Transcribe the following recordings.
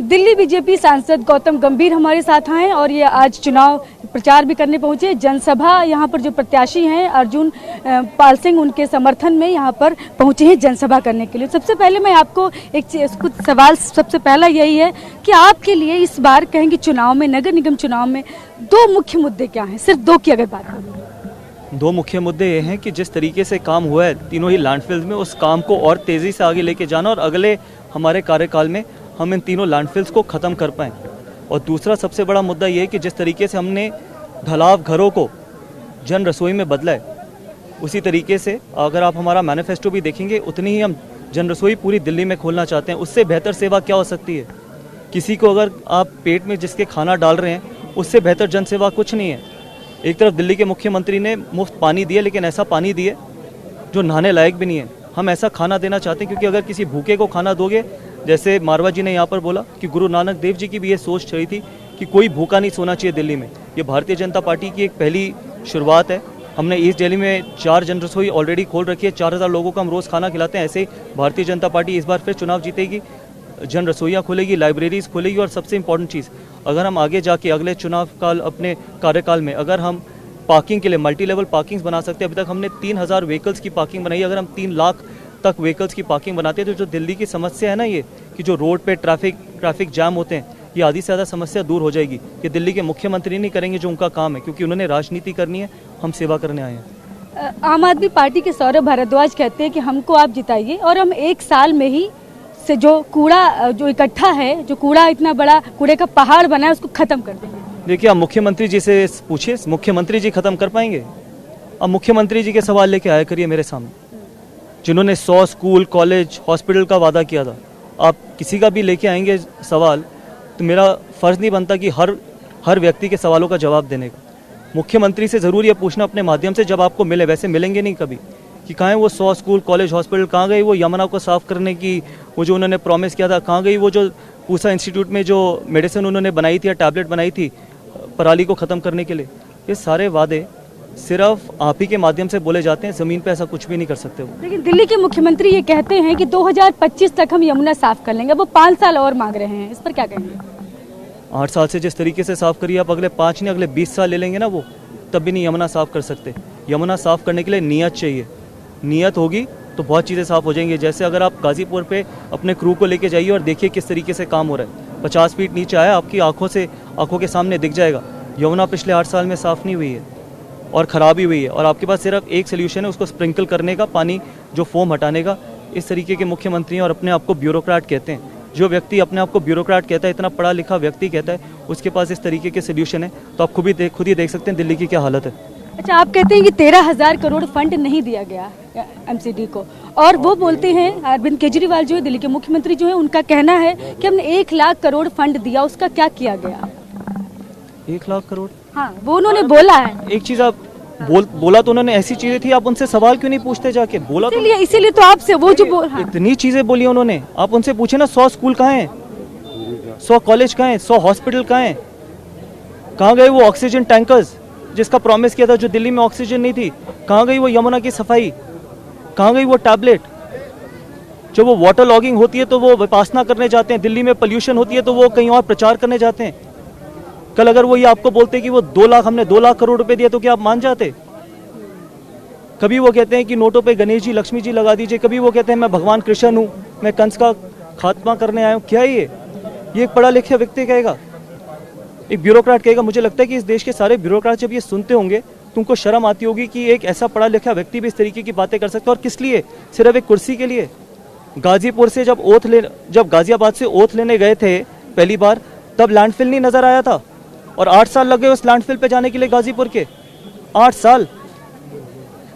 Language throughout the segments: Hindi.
दिल्ली बीजेपी सांसद गौतम गंभीर हमारे साथ हैं और ये आज चुनाव प्रचार भी करने पहुंचे। जनसभा यहाँ पर जो प्रत्याशी हैं अर्जुन पाल सिंह, उनके समर्थन में यहाँ पर पहुंचे हैं जनसभा करने के लिए। सबसे पहले मैं आपको कुछ सवाल, सबसे पहला यही है कि आपके लिए इस बार कहेंगे चुनाव में, नगर निगम चुनाव में दो मुख्य मुद्दे क्या हैं? सिर्फ दो की अगर बात करें, दो मुख्य मुद्दे ये हैं कि जिस तरीके से काम हुआ है तीनों ही लैंडफिल्स में, उस काम को और तेज़ी से आगे लेके जाना और अगले हमारे कार्यकाल में हम इन तीनों लैंडफिल्स को ख़त्म कर पाएँ। और दूसरा सबसे बड़ा मुद्दा ये है कि जिस तरीके से हमने ढलाव घरों को जन रसोई में बदला है, उसी तरीके से अगर आप हमारा मैनिफेस्टो भी देखेंगे उतनी ही हम जन रसोई पूरी दिल्ली में खोलना चाहते हैं। उससे बेहतर सेवा क्या हो सकती है? किसी को अगर आप पेट में जिसके खाना डाल रहे हैं, उससे बेहतर जन सेवा कुछ नहीं है। एक तरफ दिल्ली के मुख्यमंत्री ने मुफ्त पानी दिया, लेकिन ऐसा पानी दिए जो नहाने लायक भी नहीं है। हम ऐसा खाना देना चाहते हैं, क्योंकि अगर किसी भूखे को खाना दोगे, जैसे मारवा जी ने यहाँ पर बोला कि गुरु नानक देव जी की भी ये सोच रही थी कि कोई भूखा नहीं सोना चाहिए दिल्ली में। ये भारतीय जनता पार्टी की एक पहली शुरुआत है। हमने ईस्ट दिल्ली में 4 जन रसोई ऑलरेडी खोल रखी है, 4000 लोगों को हम रोज़ खाना खिलाते हैं। ऐसे ही भारतीय जनता पार्टी इस बार फिर चुनाव जीतेगी, जन रसोइयाँ खोलेगी, लाइब्रेरीज खोलेगी। और सबसे इम्पॉर्टेंट चीज़, अगर हम आगे जाके अगले चुनाव काल, अपने कार्यकाल में अगर हम पार्किंग के लिए मल्टी लेवल पार्किंग्स बना सकते हैं। अभी तक हमने 3000 व्हीकल्स की पार्किंग बनाई। अगर हम 3 लाख तक व्हीकल्स की पार्किंग बनाते हैं तो जो दिल्ली की समस्या है ना, ये कि जो रोड पे ट्रैफिक जाम होते हैं, ये आधी से ज़्यादा समस्या दूर हो जाएगी। ये दिल्ली के मुख्यमंत्री नहीं करेंगे, जो उनका काम है, क्योंकि उन्होंने राजनीति करनी है, हम सेवा करने आए हैं। आम आदमी पार्टी के सौरभ भारद्वाज कहते हैं कि हमको आप जिताइए और हम 1 साल में ही से जो कूड़ा जो इकट्ठा है, जो कूड़ा इतना बड़ा कूड़े का पहाड़ बना है, उसको खत्म कर देंगे। देखिए, आप मुख्यमंत्री जी से पूछिए, मुख्यमंत्री जी खत्म कर पाएंगे? अब मुख्यमंत्री जी के सवाल लेके आया करिए मेरे सामने, जिन्होंने 100 स्कूल, कॉलेज, हॉस्पिटल का वादा किया था। आप किसी का भी लेके आएंगे सवाल, तो मेरा फ़र्ज़ नहीं बनता कि हर व्यक्ति के सवालों का जवाब देने का। मुख्यमंत्री से ज़रूर ये पूछना अपने माध्यम से, जब आपको मिले, वैसे मिलेंगे नहीं कभी, कि कहाँ है वो 100 स्कूल, कॉलेज, हॉस्पिटल, कहाँ गई वो यमुना को साफ़ करने की वो जो उन्होंने प्रॉमिस किया था, कहाँ गई वो जो पूसा इंस्टीट्यूट में जो मेडिसिन उन्होंने बनाई थी या टैबलेट बनाई थी पराली को ख़त्म करने के लिए। ये सारे वादे सिर्फ आप ही के माध्यम से बोले जाते हैं, ज़मीन पे ऐसा कुछ भी नहीं कर सकते वो। लेकिन दिल्ली के मुख्यमंत्री ये कहते हैं कि 2025 तक हम यमुना साफ कर लेंगे। वो 5 साल और मांग रहे हैं, इस पर क्या कहेंगे? 8 साल से जिस तरीके से साफ़ करिए, आप अगले 5 नहीं अगले 20 साल ले लेंगे ना, वो तब भी नहीं यमुना साफ़ कर सकते। यमुना साफ़ करने के लिए नियत चाहिए, नियत होगी तो बहुत चीज़ें साफ़ हो जाएंगी। जैसे अगर आप गाजीपुर पे अपने क्रू को लेके जाइए और देखिए किस तरीके से काम हो रहा है, 50 फीट नीचे आया, आपकी आंखों के सामने दिख जाएगा। यमुना पिछले 8 साल में साफ़ नहीं हुई है और ख़राबी हुई है, और आपके पास सिर्फ एक सोल्यूशन है, उसको स्प्रिंकल करने का, पानी जो फोम हटाने का। इस तरीके के मुख्यमंत्री हैं और अपने आप को ब्यूरोक्रेट कहते हैं। जो व्यक्ति अपने आप को ब्यूरोक्रेट कहता है, इतना पढ़ा लिखा व्यक्ति कहता है, उसके पास इस तरीके के सोल्यूशन है, तो आप खुद ही देख सकते हैं दिल्ली की क्या हालत है। अच्छा, आप कहते हैं कि 13,000 करोड़ फंड नहीं दिया गया एमसीडी को, और वो बोलते हैं, अरविंद केजरीवाल जो है दिल्ली के मुख्यमंत्री जो है, उनका कहना है कि हमने 1 लाख करोड़ फंड दिया, उसका क्या किया गया? 1 लाख करोड़? हाँ, वो उन्होंने बोला है। एक चीज़ आप बोला तो उन्होंने ऐसी चीजें थी, आप उनसे सवाल क्यों नहीं पूछते जाके? बोला तो इसीलिए तो आपसे वो जो हाँ। इतनी चीजें बोली उन्होंने, आप उनसे पूछे ना, 100 स्कूल कहाँ हैं, 100 कॉलेज कहाँ हैं, 100 हॉस्पिटल कहाँ हैं, कहाँ गए वो ऑक्सीजन टैंकर्स जिसका प्रॉमिस किया था, जो दिल्ली में ऑक्सीजन नहीं थी, कहाँ गई वो यमुना की सफाई, कहाँ गई वो टैबलेट? जब वो वाटर लॉगिंग होती है तो वो विपासना करने जाते हैं, दिल्ली में पोल्यूशन होती है तो वो कहीं और प्रचार करने जाते हैं। कल अगर वो ये आपको बोलते कि वो 2 लाख, हमने 2 लाख करोड़ रुपए दिए, तो क्या आप मान जाते? कभी वो कहते हैं कि नोटों पे गणेश जी, लक्ष्मी जी लगा दीजिए, कभी वो कहते हैं मैं भगवान कृष्ण हूँ, मैं कंस का खात्मा करने आया हूँ। क्या है ये एक पढ़ा लिखा व्यक्ति कहेगा, एक ब्यूरोक्रेट कहेगा? मुझे लगता है कि इस देश के सारे ब्यूरोक्रेट जब ये सुनते होंगे तो उनको शर्म आती होगी कि एक ऐसा पढ़ा लिखा व्यक्ति भी इस तरीके की बातें कर सकता है। और किस लिए? सिर्फ एक कुर्सी के लिए। गाजीपुर से जब गाजियाबाद से ओथ लेने गए थे पहली बार, तब लैंडफिल नहीं नजर आया था, और 8 साल लग गए उस लैंडफिल पे जाने के लिए गाजीपुर के, 8 साल।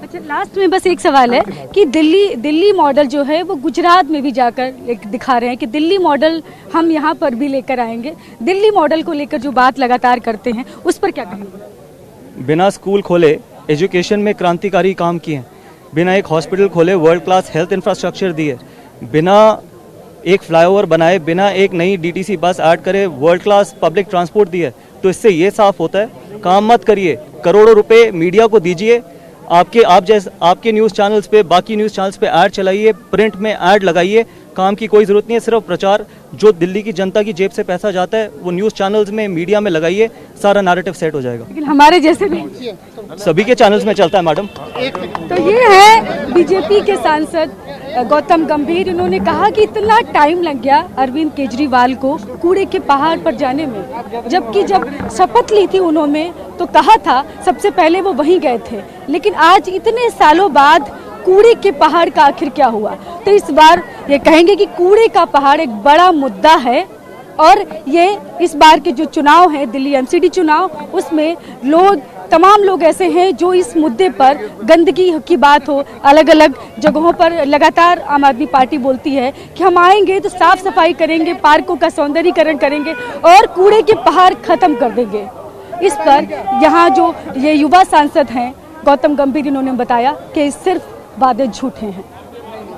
अच्छा, लास्ट में बस एक सवाल है कि दिल्ली मॉडल जो है वो गुजरात में भी जाकर दिखा रहे हैं कि दिल्ली मॉडल हम यहाँ पर भी लेकर आएंगे। दिल्ली मॉडल को लेकर जो बात लगातार करते हैं, उस पर क्या कहेंगे? बिना स्कूल खोले एजुकेशन में क्रांतिकारी काम किए हैं, बिना एक हॉस्पिटल खोले वर्ल्ड क्लास हेल्थ इंफ्रास्ट्रक्चर दिए, बिना एक फ्लाईओवर बनाए, बिना एक नई डीटीसी बस ऐड करे, वर्ल्ड क्लास पब्लिक ट्रांसपोर्ट दिए। तो इससे ये साफ होता है, काम मत करिए, करोड़ों रुपए मीडिया को दीजिए, आपके न्यूज़ चैनल्स पे, बाकी न्यूज़ चैनल्स पे ऐड चलाइए, प्रिंट में ऐड लगाइए, काम की कोई ज़रूरत नहीं है, सिर्फ प्रचार जो दिल्ली की जनता की जेब से पैसा जाता है वो न्यूज़ चैनल्स में, मीडिया में लगाइए, सारा नैरेटिव सेट हो जाएगा। लेकिन हमारे जैसे नहीं। सभी के चैनल्स में चलता है मैडम। तो ये है बीजेपी के सांसद गौतम गंभीर। इन्होंने कहा कि इतना टाइम लग गया अरविंद केजरीवाल को कूड़े के पहाड़ पर जाने में, जबकि जब शपथ ली थी उन्होंने तो कहा था सबसे पहले वो वहीं गए थे, लेकिन आज इतने सालों बाद कूड़े के पहाड़ का आखिर क्या हुआ। तो इस बार ये कहेंगे कि कूड़े का पहाड़ एक बड़ा मुद्दा है और ये इस बार के जो चुनाव है, दिल्ली एमसीडी चुनाव, उसमें तमाम लोग ऐसे हैं जो इस मुद्दे पर, गंदगी की बात हो, अलग अलग जगहों पर लगातार आम आदमी पार्टी बोलती है कि हम आएंगे तो साफ सफाई करेंगे, पार्कों का सौंदर्यीकरण करेंगे और कूड़े के पहाड़ खत्म कर देंगे। इस पर यहाँ जो ये युवा सांसद हैं गौतम गंभीर, इन्होंने बताया कि सिर्फ वादे झूठे हैं।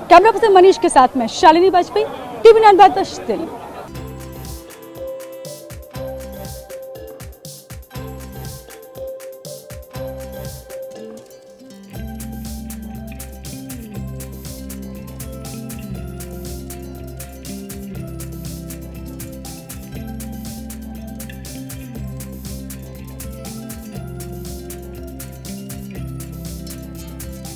कैमरा पर्सन मनीष के साथ में शालिनी वाजपेयी, TV9 भारत दिल्ली।